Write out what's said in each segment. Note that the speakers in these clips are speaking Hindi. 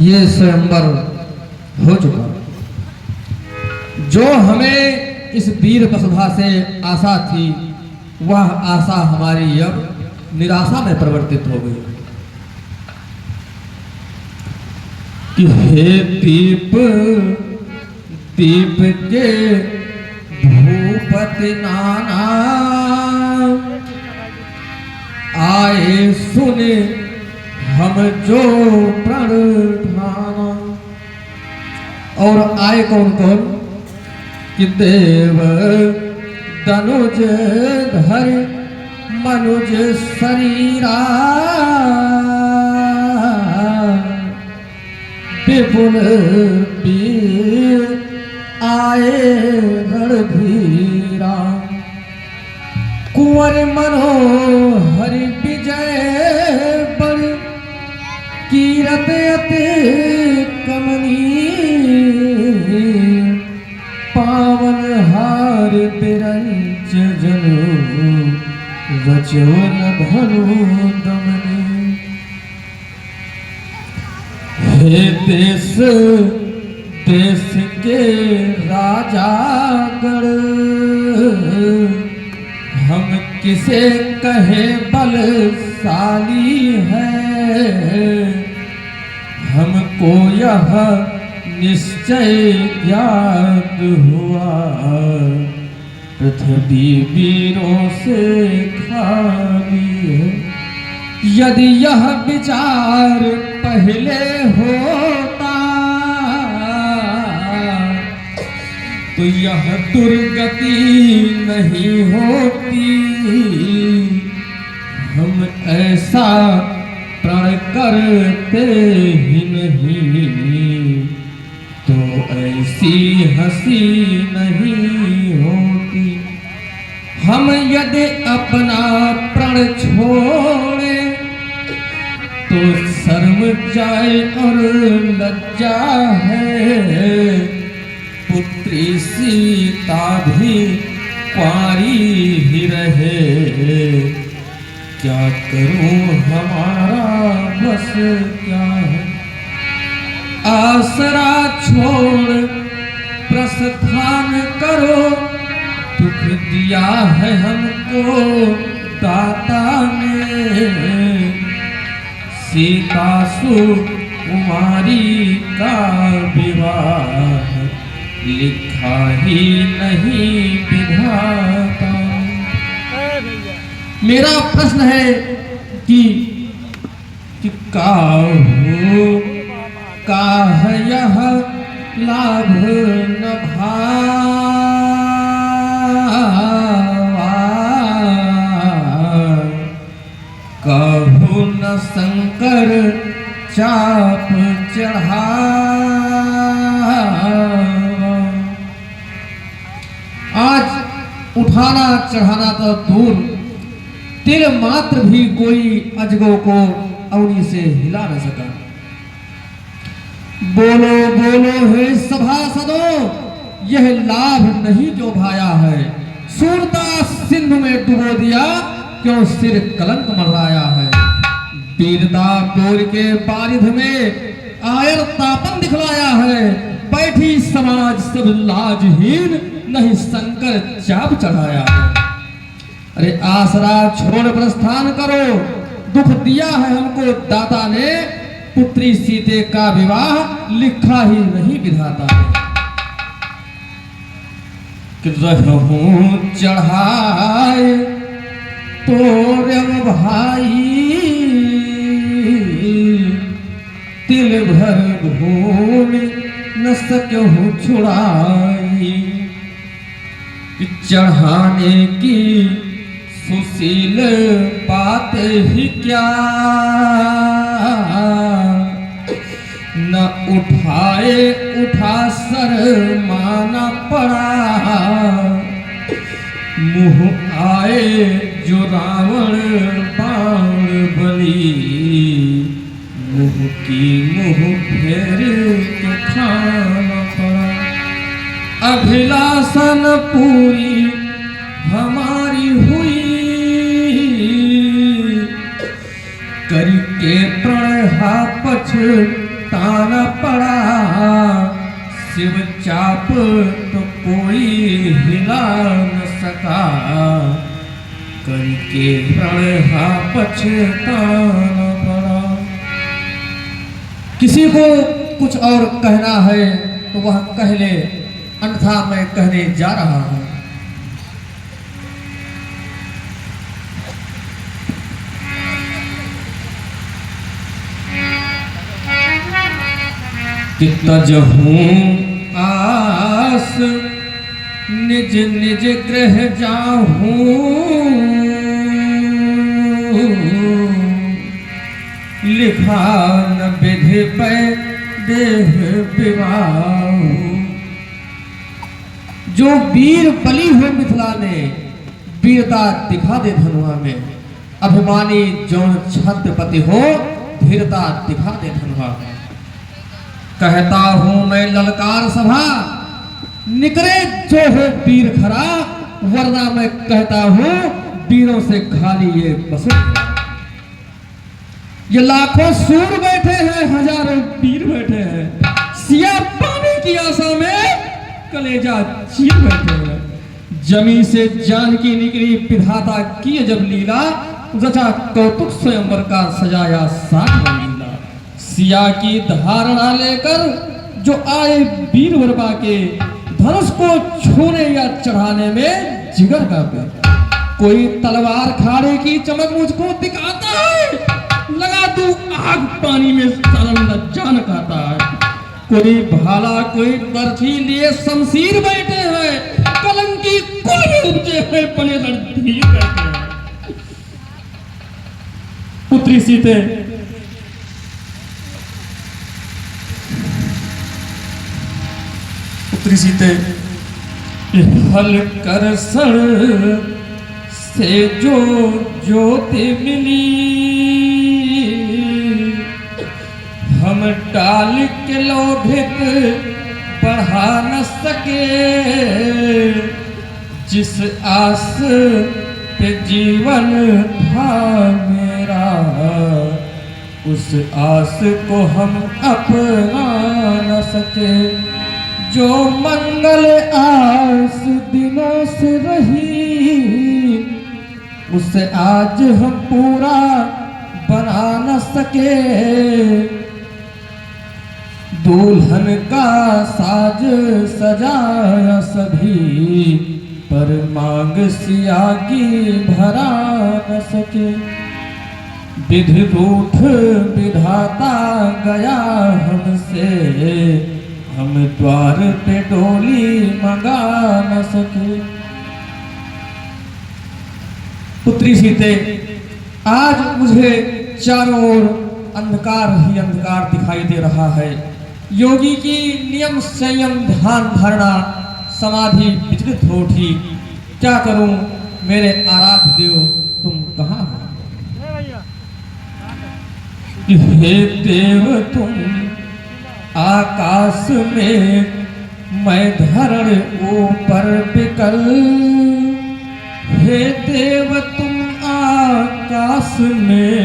ये स्वयंवर हो चुका। जो हमें इस वीर वसुधा से आशा थी, वह आशा हमारी अब निराशा में परिवर्तित हो गई। कि हे दीप दीप के भूपति नाना, आए सुने हम जो प्रण ठाना। और आए कौन कौन? कि देव तनुज धर मनुज शरीरा, विपुल वीर आए रणधीरा। कुंवर मनोहर विजय बड़, कीरत अति कमनी। पावन हार बिरंच जनु, रचोन धनु दमनी। हे देश देश के राजा गण, हम किसे कहे बलशाली है। हमको यह निश्चय ज्ञात हुआ, पृथ्वी वीरों से खाली है। यदि यह विचार पहले होता, तो यह दुर्गति नहीं होती। हम ऐसा प्रण करते ही नहीं, तो ऐसी हंसी नहीं होती। हम यदि अपना प्रण छोड़े, तो शर्म जाए और लज्जा है। पुत्री सीता भी कुंवारी ही रहे, क्या करूं हमारा बस क्या है। आसरा छोड़ प्रस्थान करो, दुख दिया है हमको दाता ने। सीता सुकुमारी का विवाह, लिखा ही नहीं विधाता। मेरा प्रश्न है कि काहू काह यह लाभ न भावा। कहू न शंकर चाप चढ़ा। आज उठाना चढ़ाना तो दूर, तिल मात्र भी कोई अजगो को अवनी से हिला न सका। बोलो बोलो हे सभासदों, यह लाभ नहीं जो भाया है। सूरता सिंधु में डुबो दिया, क्यों सिर कलंक मरवाया है। वीरता बोर के बारिध में आयर तापन दिखलाया है। बैठी समाज सब लाजहीन, नहीं शंकर चाप चढ़ाया है। अरे आसरा छोड़ प्रस्थान करो, दुख दिया है हमको दाता ने। पुत्री सीते का विवाह लिखा ही नहीं विधाता ने। रहूं चढ़ाए तो रव भाई, तिल भर भूमि न सक्यों छुड़ाई। चढ़ाने की सुशील बात ही क्या, न उठाए उठा सर माना पड़ा। मुँह आए जो रावण बाण बली, मुँह की मुँह फेर के खाना पड़ा। अभिलाषण पूरी हमारी हुई, करके प्रण पछ तान पड़ा, शिव चाप तो कोई हिला न सका, करके प्रण हा पछताना पड़ा। किसी को कुछ और कहना है तो वह कह ले, अन्यथा मैं कहने जा रहा हूं। कि तजहूं आस निज निज गृह जाहूं, लिखा न विधि पे देह विवाह। जो वीर बलि हो मिथिला में, वीरता दिखा दे धनुआ में। अभिमानी जौन छत्रपति हो, धीरता दिखा दे धनुआ में। कहता हूं मैं ललकार सभा, निकरे जो हो वीर खरा, वरना मैं कहता हूं वीरों से खाली ये बसुत। ये लाखों सूर बैठे हैं, हजारों वीर बैठे हैं, सिया पाने की आशा में कलेजा चीर बैठे हैं। जमी से जान की निकली विधाता की जब लीला, रचा कौतुक स्वयंवर का सजाया साथ लीला। सिया की धारणा लेकर जो आए वीर वर्मा के, धनुष को छूने या चढ़ाने में जिगर का पे। कोई तलवार खाड़े की चमक मुझको दिखाता है, लगा तू आग पानी में सालन न जान खाता है। कोई भाला कोई बर्छी लिए शमशीर बैठे हैं, कलंकी कुल में उपजे हैं, बने रणधीर बैठे हैं। पुत्री सीते पुत्री सीते हल कर सर से जो ज्योति मिली, हम डाल के लोभित बढ़ा न सके। जिस आस पे जीवन था मेरा, उस आस को हम अपना न सके। जो मंगल आस दिनों से रही, उसे आज हम पूरा बना न सके। दुल्हन का साज सजाया सभी, पर मांग सिया की भरा न सके। विधि रूठ विधाता गया हमसे, हम द्वार पे डोली मंगा न सके। पुत्री सीते, आज मुझे चारों ओर अंधकार ही अंधकार दिखाई दे रहा है। योगी की नियम संयम ध्यान धारणा समाधि विचलित हो उठी। क्या करूं मेरे आराध्य देव, तुम कहाँ हो? हे देव तुम आकाश में, मैं धरण ऊपर बिकल। हे देव तुम आकाश में,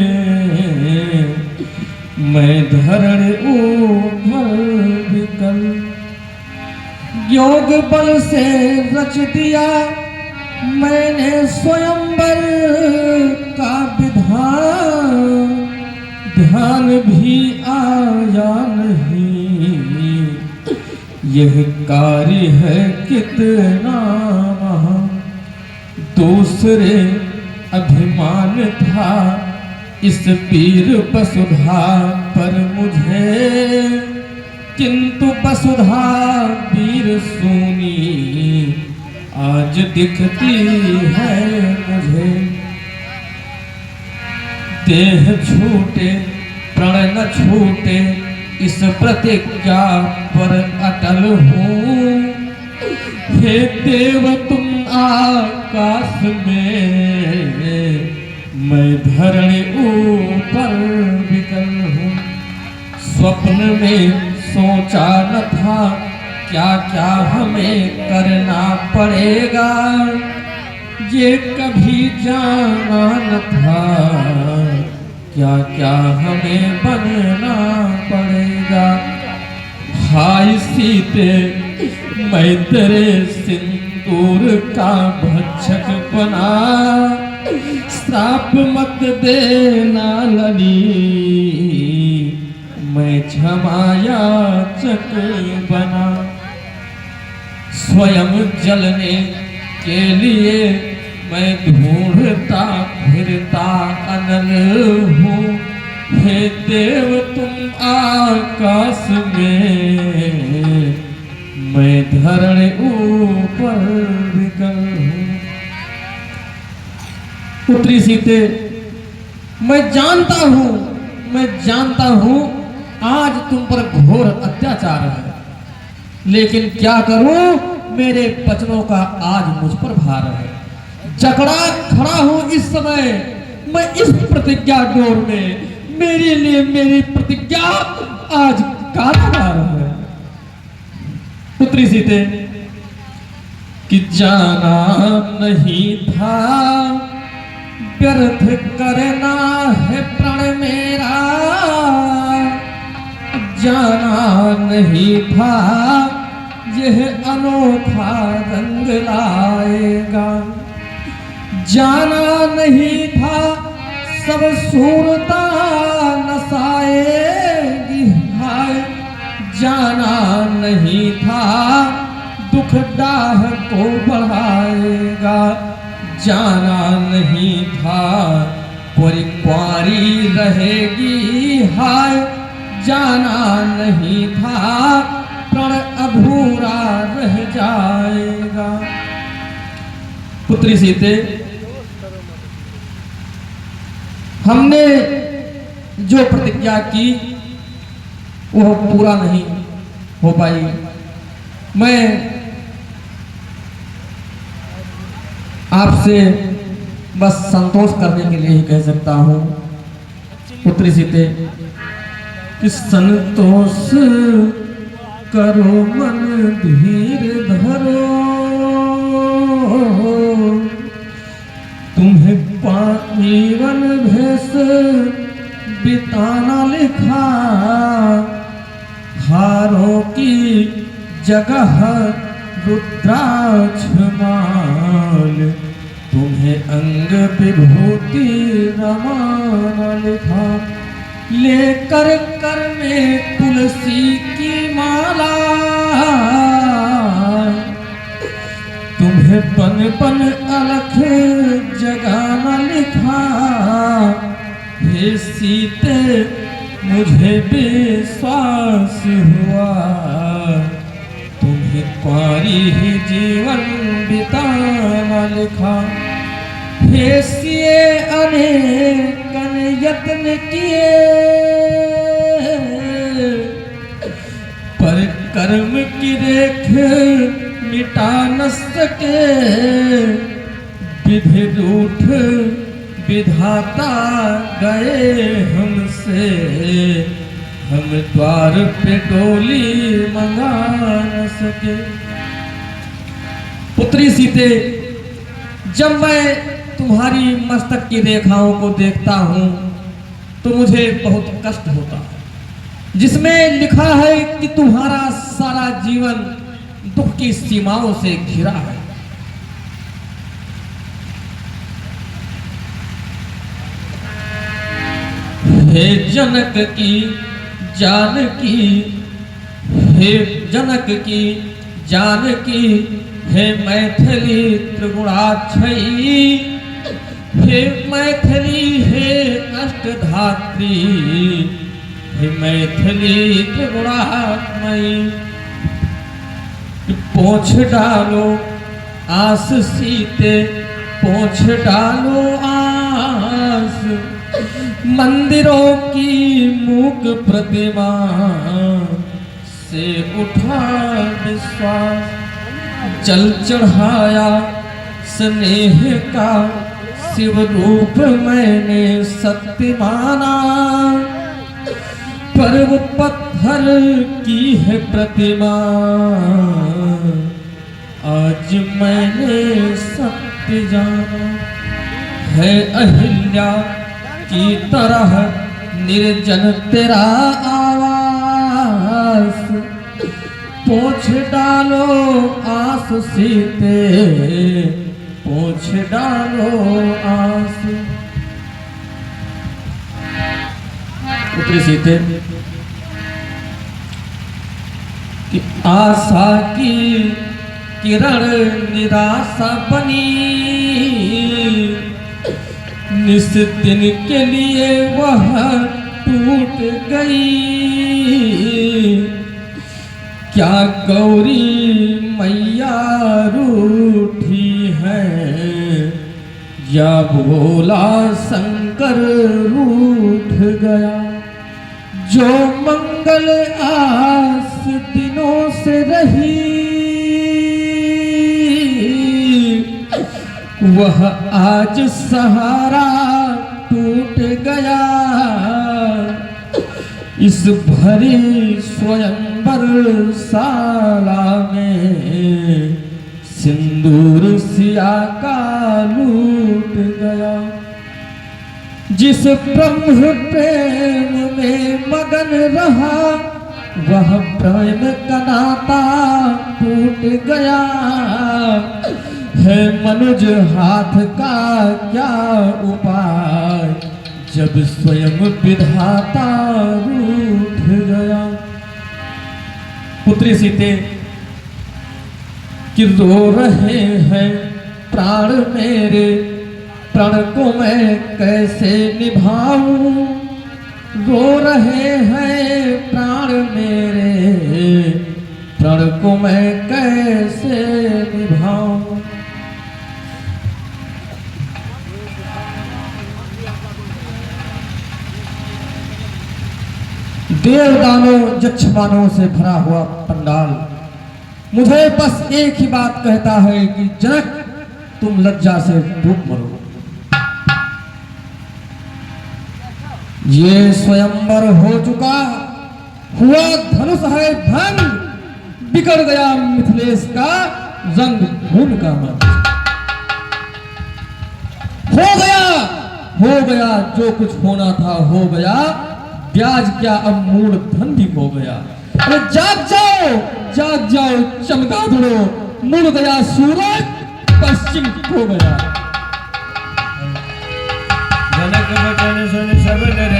मैं धरण ऊपर बिकल। योग बल से रच दिया मैंने स्वयंवर का विधान, ध्यान भी आया नहीं। यह कार्य है कितना महान। दूसरे अभिमान था इस वीर वसुधा पर मुझे, किंतु वसुधा वीर सूनी आज दिखती है मुझे। देह छूटे प्रण न छूटे, इस प्रतिज्ञा पर अटल हूँ। हे देव तुम आकाश में, मैं धरणी ऊपर विकल हूँ। स्वप्न में सोचा न था क्या क्या हमें करना पड़ेगा, ये कभी जाना न था क्या क्या हमें बनना पड़ेगा। हाय सीते मैं तेरे सिंदूर का भक्षक बना, श्राप मत देना लली, मैं क्षमायाचक बना। स्वयं जलने के लिए मैं ढूंढता फिरता अनल हूँ, हे देव तुम आकाश में, मैं धरण ऊपर विकल हूँ। पुत्री सीते मैं जानता हूँ आज तुम पर घोर अत्याचार है, लेकिन क्या करूं, मेरे वचनों का आज मुझ पर भार है। जकड़ा खड़ा हूं इस समय मैं इस प्रतिज्ञा डोर में, मेरे लिए मेरी प्रतिज्ञा आज कारागार है। पुत्री सीते कि जाना नहीं था व्यर्थ करना है प्रण मेरा, जाना नहीं था यह अनोखा रंग लाएगा, जाना नहीं था सब सूरता नसाएगी हाय, जाना नहीं था दुख दाह को बढ़ाएगा, जाना नहीं था कुंवारी रहेगी हाय, जाना नहीं था प्रण अधूरा रह जाएगा। पुत्री सीते हमने जो प्रतिज्ञा की वह पूरा नहीं हो पाई। मैं आपसे बस संतोष करने के लिए ही कह सकता हूँ पुत्री सीते कि संतोष करो मन धीर धरो, तुम्हें पावन भेष बिताना लिखा, हारों की जगह रुद्राक्ष माल, तुम्हें अंग विभूति रमाना लिखा, लेकर कर में तुलसी की माला, तुम्हें पन पन अलख जगाना लिखा, हे सीते मुझे विश्वास हुआ, तुम्हें पारी ही जीवन बिताना लिखा, हे सिए अनेकन यत्न किए, पर कर्म की रेख मिटा न सके, विधि रूठ विधाता गए हमसे, हम द्वार पे डोली मंगा न सके। पुत्री सीते जब मैं तुम्हारी मस्तक की रेखाओं को देखता हूं तो मुझे बहुत कष्ट होता है, जिसमें लिखा है कि तुम्हारा सारा जीवन दुख की सीमाओं से घिरा है। हे जनक की जानकी, हे जनक की जानकी, हे मैथिली त्रिगुणाक्षयी, हे मैथिली हे अष्टधात्री, हे मैथिली त्रिगुणात्मयी, पोंछ डालो आस सीते, पोंछ डालो आस, मंदिरों की मूक प्रतिमा से उठा विश्वास, जल चढ़ाया स्नेह का शिव रूप मैंने सत्य माना, पर्व पत्थर की है प्रतिमा, आज मैंने सत्य जाना, है अहिल्या की तरह निर्जन तेरा आवास, पोंछ डालो आस सीते, पोंछ डालो आस। पुत्री सीते कि आशा की किरण निराशा बनी, निस दिन के लिए वह टूट गई। क्या गौरी मैया रूठी है, या भोला शंकर रूठ गया। जो मंगल आस दिनों से रही, वह आज सहारा टूट गया। इस भरी स्वयंवर शाला में सिंदूर सिया का लूट गया। जिस ब्रह्म प्रेम में मगन रहा, वह प्रेम का नाता टूट गया। है मनुज हाथ का क्या उपाय, जब स्वयं विधाता रूठ गया। पुत्री सीते कि रो रहे हैं प्राण मेरे, प्राण को मैं कैसे निभाऊं। रो रहे हैं प्राण मेरे, प्राण को मैं कैसे निभाऊं। देवदानों यक्षमानों से भरा हुआ पंडाल मुझे बस एक ही बात कहता है कि जनक तुम लज्जा से डूब मरो। ये स्वयंवर हो चुका, हुआ धनुष है भंग, बिगड़ गया मिथिलेश का रंग खून का मन। हो गया जो कुछ होना था हो गया, ब्याज क्या अब मूलधन भी हो गया। अरे जाग जाओ चमगादड़ों, मुड़ गया सूरज पश्चिम हो गया। जनक वचन सुन सब नर